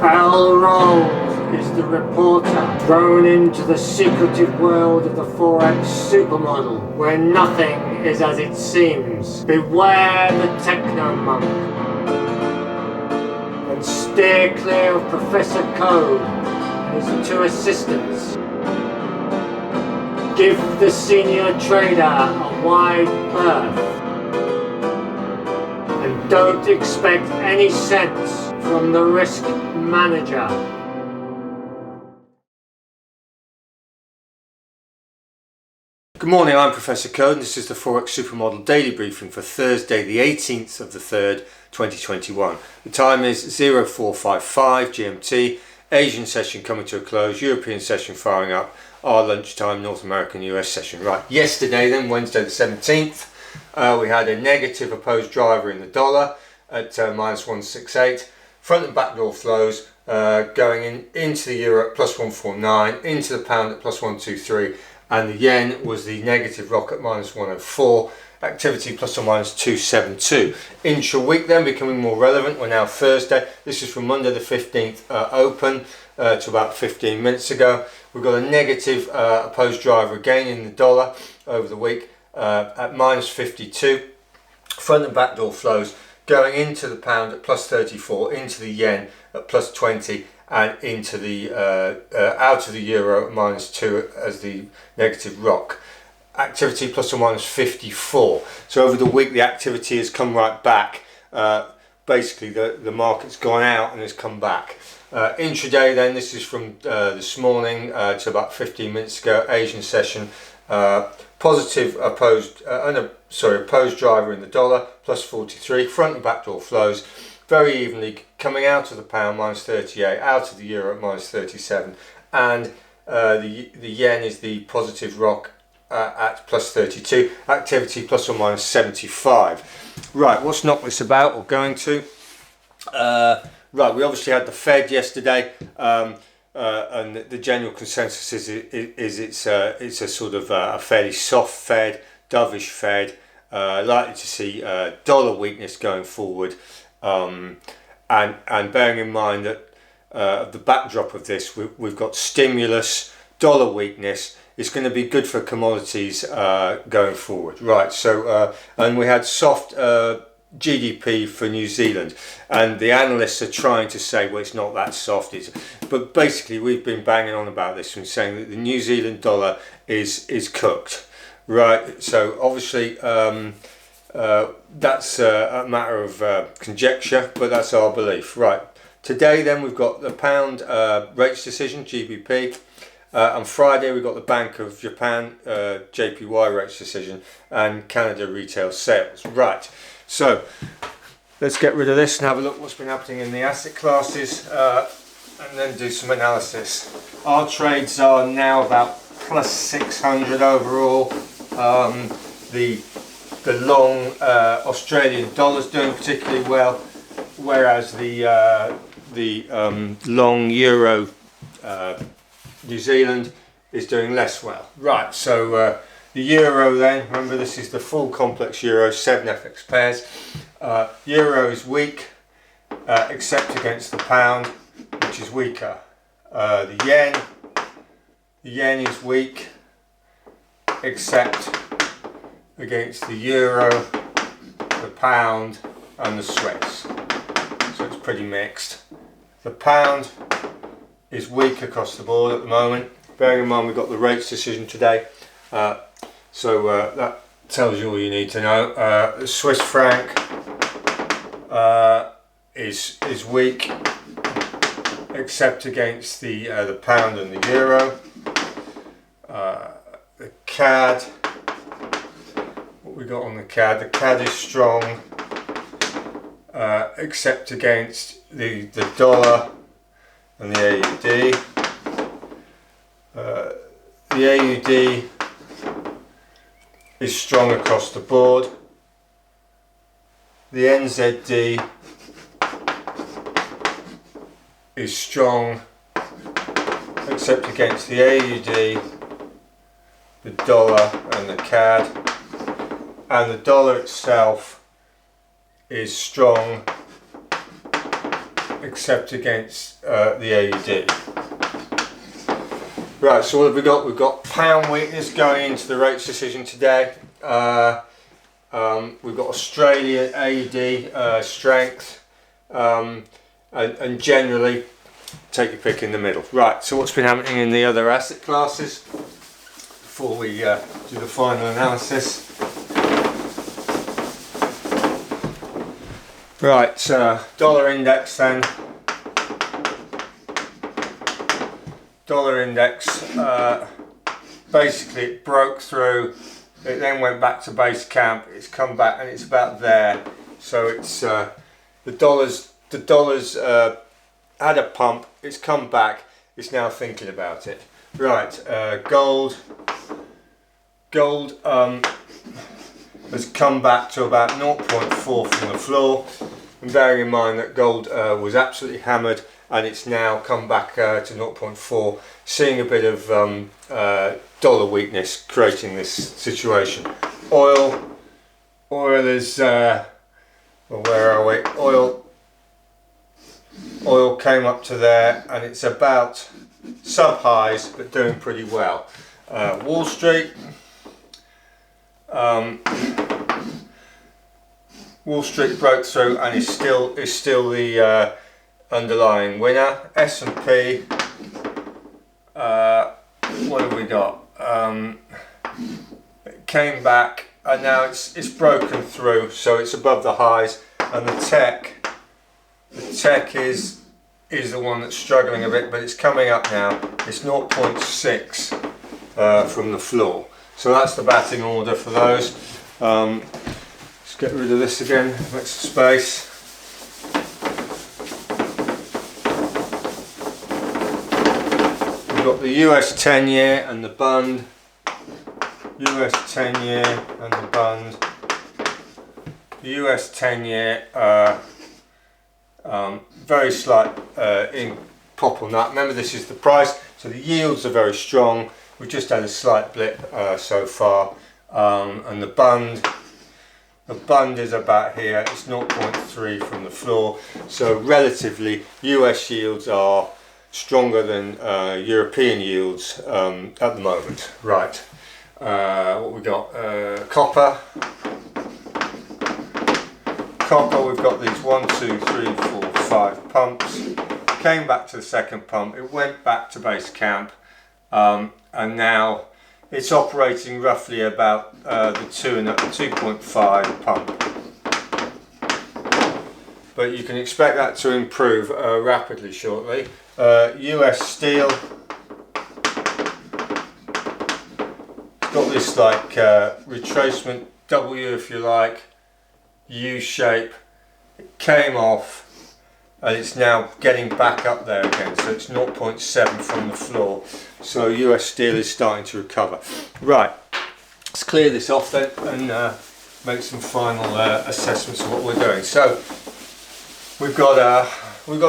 Barrel rolls is the reporter thrown into the secretive world of the Forex Super Model, where nothing is as it seems. Beware the techno-monk, and steer clear of Professor Code and his two assistants. Give the senior trader a wide berth, and don't expect any sense from the risk manager. Good morning, I'm Professor Code and this is the Forex Super Model daily briefing for Thursday the 18th of the 3rd, 2021. The time is 0455 GMT, Asian session coming to a close, European session firing up, our lunchtime North American US session. Right, yesterday then, Wednesday the 17th, we had a negative opposed driver in the dollar at minus 168. Front and back door flows going into the euro at plus 149, into the pound at plus 123, and the yen was the negative rock at minus 104. Activity plus or minus 272. Intra-week then becoming more relevant. We're now Thursday. This is from Monday the 15th open to about 15 minutes ago. We've got a negative opposed driver again in the dollar over the week at minus 52. Front and back door flows going into the pound at plus 34, into the yen at plus 20, and into the out of the euro at minus 2 as the negative rock. Activity plus or minus 54. So over the week the activity has come right back. Basically the market's gone out and has come back. Intraday then, this is from this morning to about 15 minutes ago, Asian session. Positive opposed driver in the dollar, plus 43. Front and back door flows very evenly coming out of the pound, minus 38, out of the euro at minus 37, and the yen is the positive rock at plus 32. Activity plus or minus 75. Right, what's knocked this about, or going to? Right, we obviously had the Fed yesterday, and the general consensus is it's a sort of a fairly soft Fed, dovish Fed, likely to see dollar weakness going forward, and bearing in mind that the backdrop of this, we've got stimulus, dollar weakness. It's going to be good for commodities going forward. Right, so and we had soft GDP for New Zealand, and the analysts are trying to say, well, it's not that soft, but basically we've been banging on about this and saying that the New Zealand dollar is cooked, right? So obviously that's a matter of conjecture, but that's our belief. Right, today then we've got the pound rates decision, GBP. On Friday we've got the Bank of Japan JPY rates decision, and Canada retail sales. Right, so let's get rid of this and have a look what's been happening in the asset classes, and then do some analysis. Our trades are now about plus 600 overall. The long Australian dollar's doing particularly well, whereas the long euro New Zealand is doing less well. Right, so the euro then, remember this is the full complex euro, 7 FX pairs. Euro is weak, except against the pound, which is weaker. The yen is weak, except against the euro, the pound, and the Swiss. So it's pretty mixed. The pound is weak across the board at the moment. Bearing in mind we've got the rates decision today, so that tells you all you need to know. The Swiss franc is weak, except against the pound and the euro. The CAD, what we got on the CAD? The CAD is strong, except against the dollar and the AUD. The AUD is strong across the board. The NZD is strong except against the AUD, the dollar and the CAD, and the dollar itself is strong except against the AUD. Right, so what have we got? We've got pound weakness going into the rates decision today. We've got Australia AUD strength, and generally take your pick in the middle. Right, so what's been happening in the other asset classes before we do the final analysis? Right, dollar index then. Dollar index, basically it broke through, it then went back to base camp, it's come back and it's about there. So it's the dollars had a pump, it's come back, it's now thinking about it. Right, gold has come back to about 0.4 from the floor, and bearing in mind that gold was absolutely hammered and it's now come back to 0.4, seeing a bit of dollar weakness creating this situation. Oil is well, where are we? Oil came up to there and it's about sub highs but doing pretty well. Wall Street broke through and is still the underlying winner. S&P, what have we got? It came back and now it's broken through, so it's above the highs. And the tech is the one that's struggling a bit, but it's coming up now. It's 0.6 from the floor. So that's the batting order for those. Let's get rid of this again, make some space. We've got the US 10-year and the bund. US 10-year and the bund. The US 10-year, very slight in pop on that. Remember, this is the price, so the yields are very strong. We've just had a slight blip so far, and the bund is about here. It's 0.3 from the floor, so relatively US yields are stronger than European yields at the moment. Right, what we got? Copper, we've got these 1, 2, 3, 4, 5 pumps. Came back to the second pump, it went back to base camp, and now it's operating roughly about the 2.5 pump. But you can expect that to improve rapidly shortly. US steel, got this like retracement W, if you like, U shape. It came off and it's now getting back up there again, so it's 0.7 from the floor. So US steel is starting to recover. Right, let's clear this off then and make some final assessments of what we're doing. So we've got a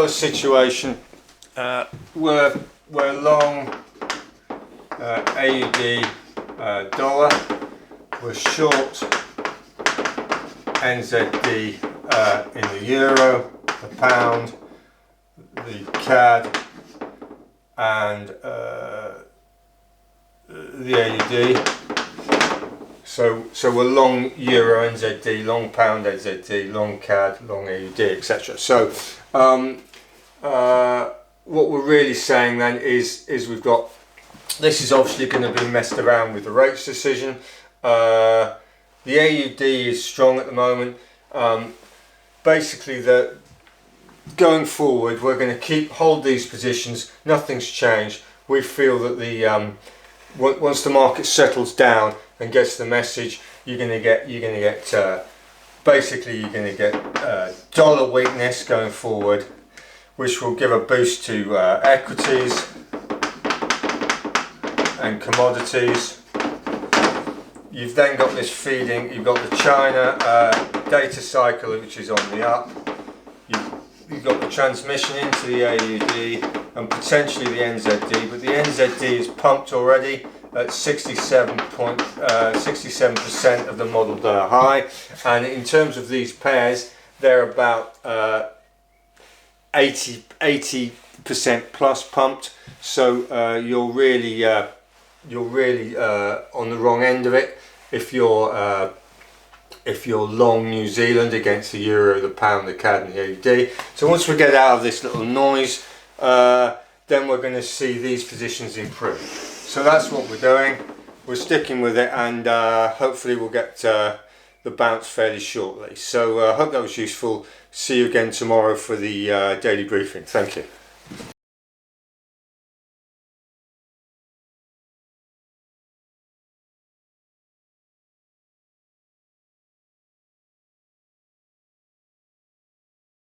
situation we're long AUD dollar, we're short NZD in the euro, the pound, the CAD, and the AUD. So we're long euro NZD, long pound NZD, long CAD, long AUD, etc. So what we're really saying then is we've got, this is obviously going to be messed around with the rates decision. The AUD is strong at the moment. Basically, going forward, we're going to hold these positions. Nothing's changed. We feel that once the market settles down and gets the message, you're going to get dollar weakness going forward, which will give a boost to equities and commodities. You've then got this feeding, you've got the China data cycle, which is on the up. You've got the transmission into the AUD and potentially the NZD, but the NZD is pumped already at 67% of the model high, and in terms of these pairs, they're about 80% plus pumped, so you're really on the wrong end of it if you're long New Zealand against the euro, the pound, the CAD and the AUD. So once we get out of this little noise, then we're going to see these positions improve. So that's what we're doing. We're sticking with it, and hopefully we'll get the bounce fairly shortly. So I hope that was useful. See you again tomorrow for the daily briefing. Thank you.